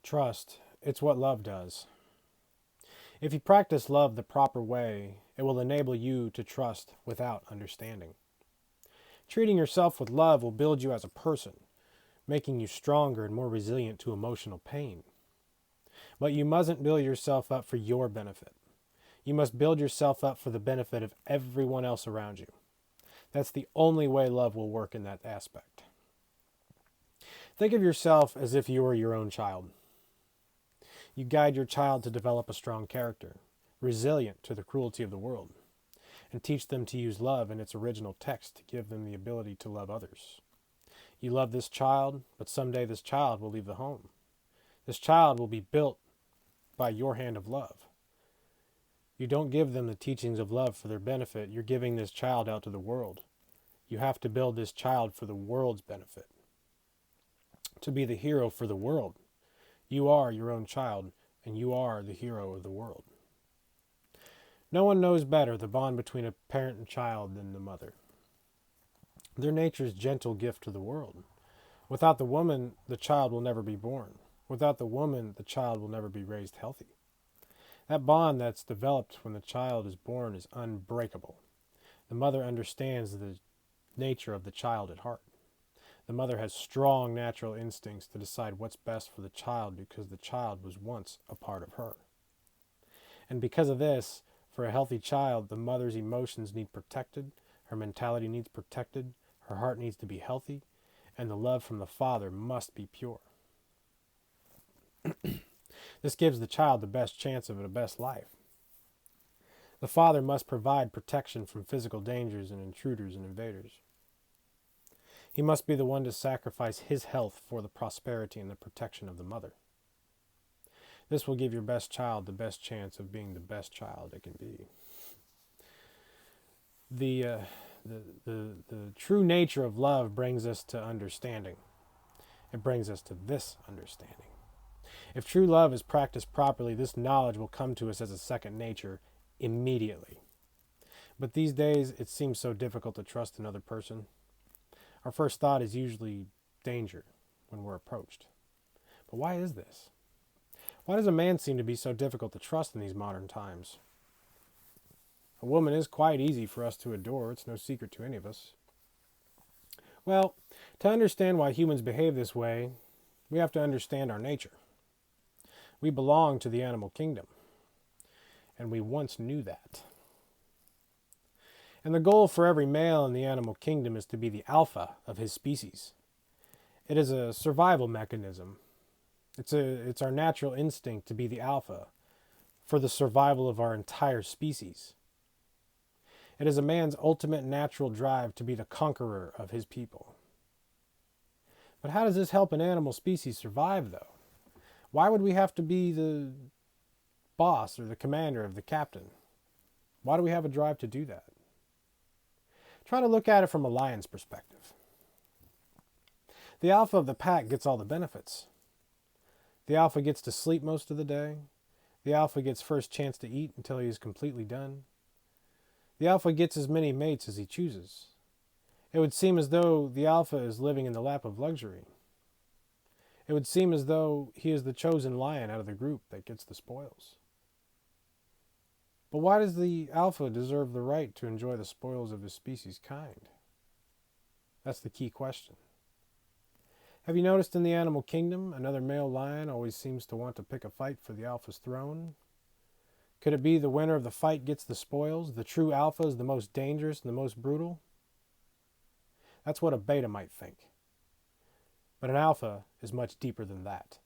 Trust, it's what love does. If you practice love the proper way, it will enable you to trust without understanding. Treating yourself with love will build you as a person, making you stronger and more resilient to emotional pain. But you mustn't build yourself up for your benefit. You must build yourself up for the benefit of everyone else around you. That's the only way love will work in that aspect. Think of yourself as if you were your own child. You guide your child to develop a strong character, resilient to the cruelty of the world, and teach them to use love in its original text to give them the ability to love others. You love this child, but someday this child will leave the home. This child will be built by your hand of love. You don't give them the teachings of love for their benefit. You're giving this child out to the world. You have to build this child for the world's benefit. To be the hero for the world. You are your own child, and you are the hero of the world. No one knows better the bond between a parent and child than the mother. They're nature's gentle gift to the world. Without the woman, the child will never be born. Without the woman, the child will never be raised healthy. That bond that's developed when the child is born is unbreakable. The mother understands the nature of the child at heart. The mother has strong natural instincts to decide what's best for the child because the child was once a part of her. And because of this, for a healthy child, the mother's emotions need protected, her mentality needs protected, her heart needs to be healthy, and the love from the father must be pure. This gives the child the best chance of a best life. The father must provide protection from physical dangers and intruders and invaders. He must be the one to sacrifice his health for the prosperity and the protection of the mother. This will give your best child the best chance of being the best child it can be. The true nature of love brings us to understanding. It brings us to this understanding. If true love is practiced properly, this knowledge will come to us as a second nature immediately. But these days, it seems so difficult to trust another person. Our first thought is usually danger when we're approached. But why is this? Why does a man seem to be so difficult to trust in these modern times? A woman is quite easy for us to adore. It's no secret to any of us. Well, to understand why humans behave this way, we have to understand our nature. We belong to the animal kingdom, and we once knew that. And the goal for every male in the animal kingdom is to be the alpha of his species. It is a survival mechanism. It's our natural instinct to be the alpha for the survival of our entire species. It is a man's ultimate natural drive to be the conqueror of his people. But how does this help an animal species survive, though? Why would we have to be the boss or the commander of the captain? Why do we have a drive to do that? Try to look at it from a lion's perspective. The alpha of the pack gets all the benefits. The alpha gets to sleep most of the day. The alpha gets first chance to eat until he is completely done. The alpha gets as many mates as he chooses. It would seem as though the alpha is living in the lap of luxury. It would seem as though he is the chosen lion out of the group that gets the spoils. But why does the alpha deserve the right to enjoy the spoils of his species kind? That's the key question. Have you noticed in the animal kingdom, another male lion always seems to want to pick a fight for the alpha's throne? Could it be the winner of the fight gets the spoils? The true alpha is the most dangerous and the most brutal? That's what a beta might think. But an alpha is much deeper than that.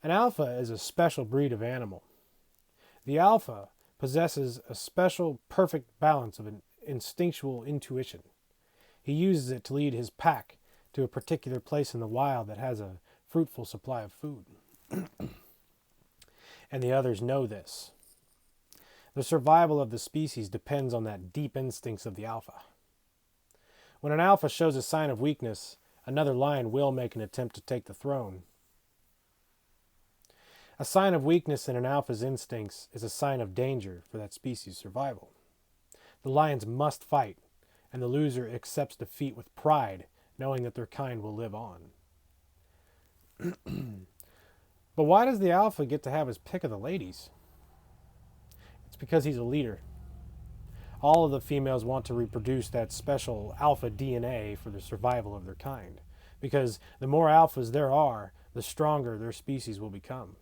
An alpha is a special breed of animal. The alpha possesses a special, perfect balance of an instinctual intuition. He uses it to lead his pack to a particular place in the wild that has a fruitful supply of food. And the others know this. The survival of the species depends on that deep instincts of the alpha. When an alpha shows a sign of weakness, another lion will make an attempt to take the throne. A sign of weakness in an alpha's instincts is a sign of danger for that species' survival. The lions must fight, and the loser accepts defeat with pride, knowing that their kind will live on. But why does the alpha get to have his pick of the ladies? It's because he's a leader. All of the females want to reproduce that special alpha DNA for the survival of their kind, because the more alphas there are, the stronger their species will become.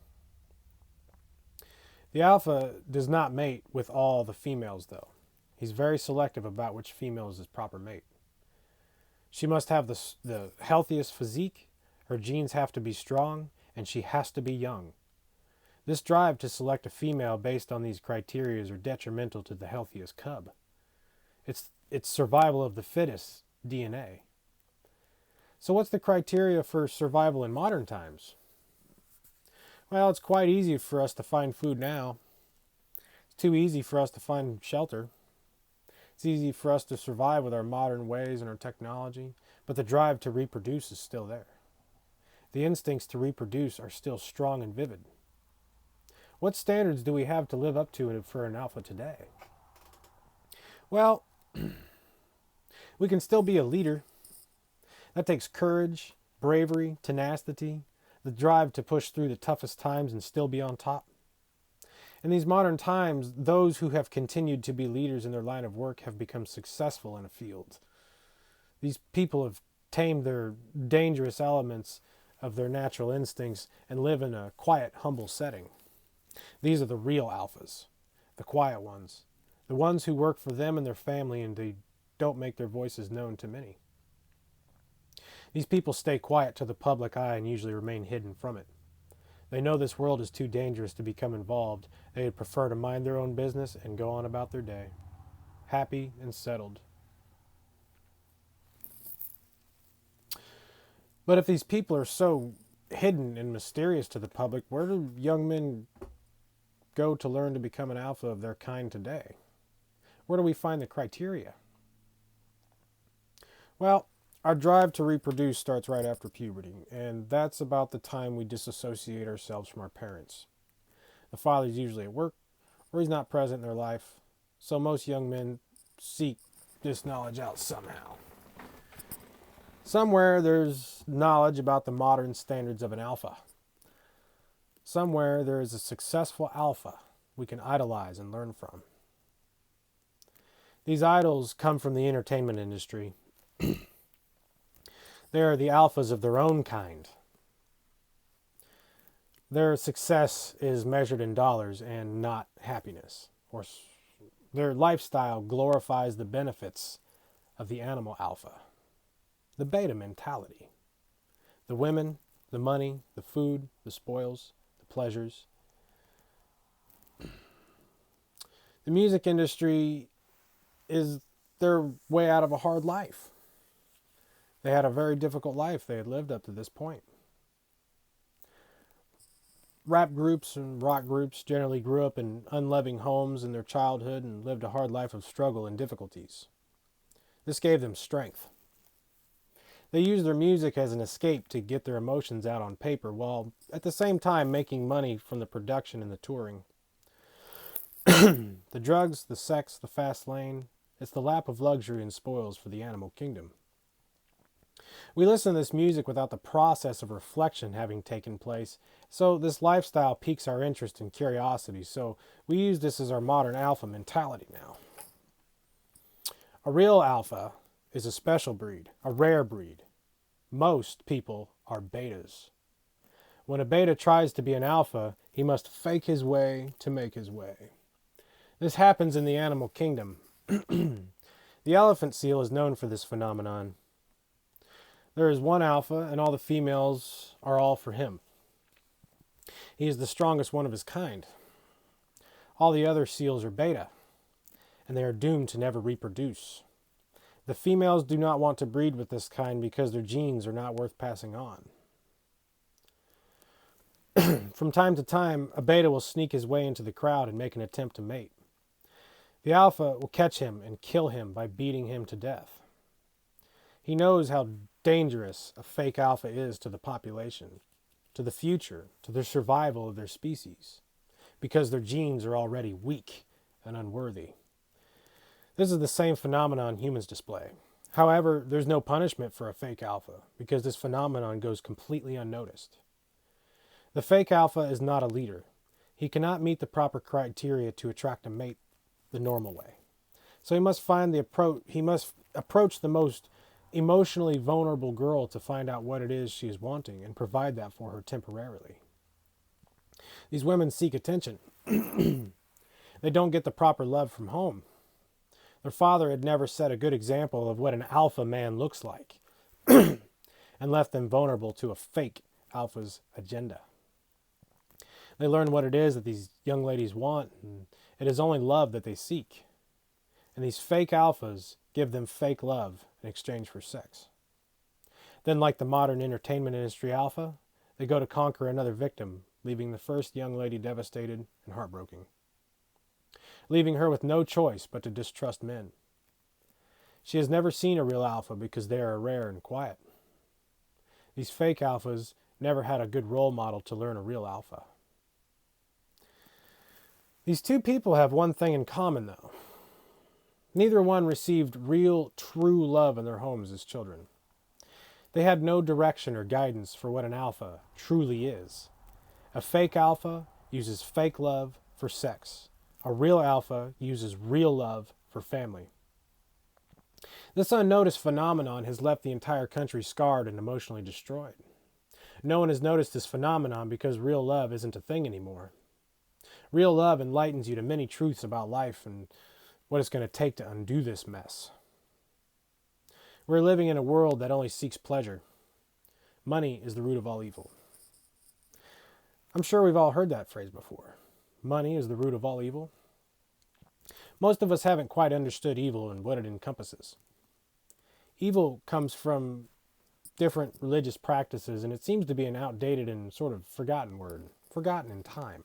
The alpha does not mate with all the females, though. He's very selective about which female is his proper mate. She must have the healthiest physique, her genes have to be strong, and she has to be young. This drive to select a female based on these criteria are detrimental to the healthiest cub. It's survival of the fittest DNA. So what's the criteria for survival in modern times? Well, it's quite easy for us to find food now. It's too easy for us to find shelter. It's easy for us to survive with our modern ways and our technology, but the drive to reproduce is still there. The instincts to reproduce are still strong and vivid. What standards do we have to live up to for an alpha today? Well, we can still be a leader. That takes courage, bravery, tenacity, the drive to push through the toughest times and still be on top. In these modern times, those who have continued to be leaders in their line of work have become successful in a field. These people have tamed their dangerous elements of their natural instincts and live in a quiet, humble setting. These are the real alphas, the quiet ones, the ones who work for them and their family and they don't make their voices known to many. These people stay quiet to the public eye and usually remain hidden from it. They know this world is too dangerous to become involved. They would prefer to mind their own business and go on about their day, happy and settled. But if these people are so hidden and mysterious to the public, where do young men go to learn to become an alpha of their kind today? Where do we find the criteria? Well, our drive to reproduce starts right after puberty, and that's about the time we disassociate ourselves from our parents. The father's usually at work, or he's not present in their life, so most young men seek this knowledge out somehow. Somewhere there's knowledge about the modern standards of an alpha. Somewhere there is a successful alpha we can idolize and learn from. These idols come from the entertainment industry. They are the alphas of their own kind. Their success is measured in dollars and not happiness. Or their lifestyle glorifies the benefits of the animal alpha. The beta mentality. The women, the money, the food, the spoils, the pleasures. The music industry is their way out of a hard life. They had a very difficult life they had lived up to this point. Rap groups and rock groups generally grew up in unloving homes in their childhood and lived a hard life of struggle and difficulties. This gave them strength. They used their music as an escape to get their emotions out on paper while at the same time making money from the production and the touring. The drugs, the sex, the fast lane, it's the lap of luxury and spoils for the animal kingdom. We listen to this music without the process of reflection having taken place, so this lifestyle piques our interest and curiosity, so we use this as our modern alpha mentality now. A real alpha is a special breed, a rare breed. Most people are betas. When a beta tries to be an alpha, he must fake his way to make his way. This happens in the animal kingdom. The elephant seal is known for this phenomenon. There is one alpha, and all the females are all for him. He is the strongest one of his kind. All the other seals are beta, and they are doomed to never reproduce. The females do not want to breed with this kind because their genes are not worth passing on. From time to time, a beta will sneak his way into the crowd and make an attempt to mate. The alpha will catch him and kill him by beating him to death. He knows how dangerous a fake alpha is to the population, to the future, to the survival of their species, because their genes are already weak and unworthy. This is the same phenomenon humans display. However, there's no punishment for a fake alpha, because this phenomenon goes completely unnoticed. The fake alpha is not a leader. He cannot meet the proper criteria to attract a mate the normal way. So he must approach the most emotionally vulnerable girl to find out what it is she is wanting and provide that for her temporarily. These women seek attention. They don't get the proper love from home. Their father had never set a good example of what an alpha man looks like and left them vulnerable to a fake alpha's agenda. They learn what it is that these young ladies want, and it is only love that they seek. And these fake alphas give them fake love in exchange for sex. Then, like the modern entertainment industry alpha, they go to conquer another victim, leaving the first young lady devastated and heartbroken, leaving her with no choice but to distrust men. She has never seen a real alpha because they are rare and quiet. These fake alphas never had a good role model to learn a real alpha. These two people have one thing in common, though. Neither one received real, true love in their homes as children. They had no direction or guidance for what an alpha truly is. A fake alpha uses fake love for sex. A real alpha uses real love for family. This unnoticed phenomenon has left the entire country scarred and emotionally destroyed. No one has noticed this phenomenon because real love isn't a thing anymore. Real love enlightens you to many truths about life and what it's going to take to undo this mess. We're living in a world that only seeks pleasure. Money is the root of all evil. I'm sure we've all heard that phrase before. Money is the root of all evil. Most of us haven't quite understood evil and what it encompasses. Evil comes from different religious practices, and it seems to be an outdated and sort of forgotten word, forgotten in time.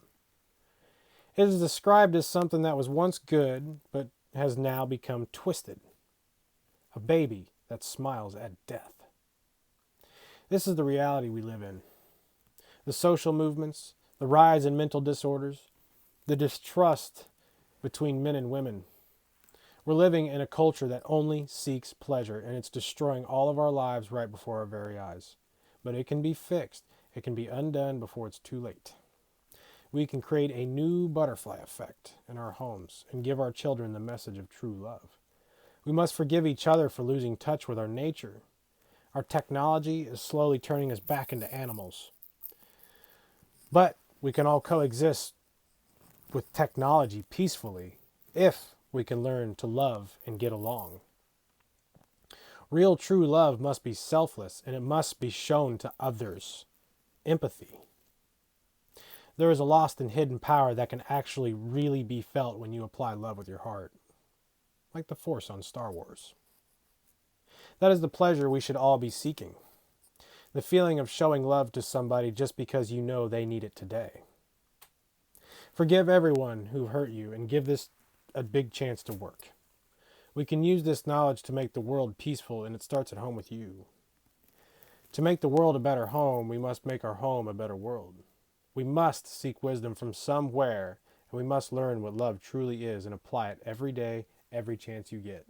It is described as something that was once good, but has now become twisted. A baby that smiles at death. This is the reality we live in. The social movements, the rise in mental disorders, the distrust between men and women. We're living in a culture that only seeks pleasure, and it's destroying all of our lives right before our very eyes. But it can be fixed. It can be undone before it's too late. We can create a new butterfly effect in our homes and give our children the message of true love. We must forgive each other for losing touch with our nature. Our technology is slowly turning us back into animals. But we can all coexist with technology peacefully if we can learn to love and get along. Real true love must be selfless, and it must be shown to others. Empathy. There is a lost and hidden power that can actually really be felt when you apply love with your heart. Like the Force on Star Wars. That is the pleasure we should all be seeking. The feeling of showing love to somebody just because you know they need it today. Forgive everyone who hurt you and give this a big chance to work. We can use this knowledge to make the world peaceful, and it starts at home with you. To make the world a better home, we must make our home a better world. We must seek wisdom from somewhere, and we must learn what love truly is and apply it every day, every chance you get.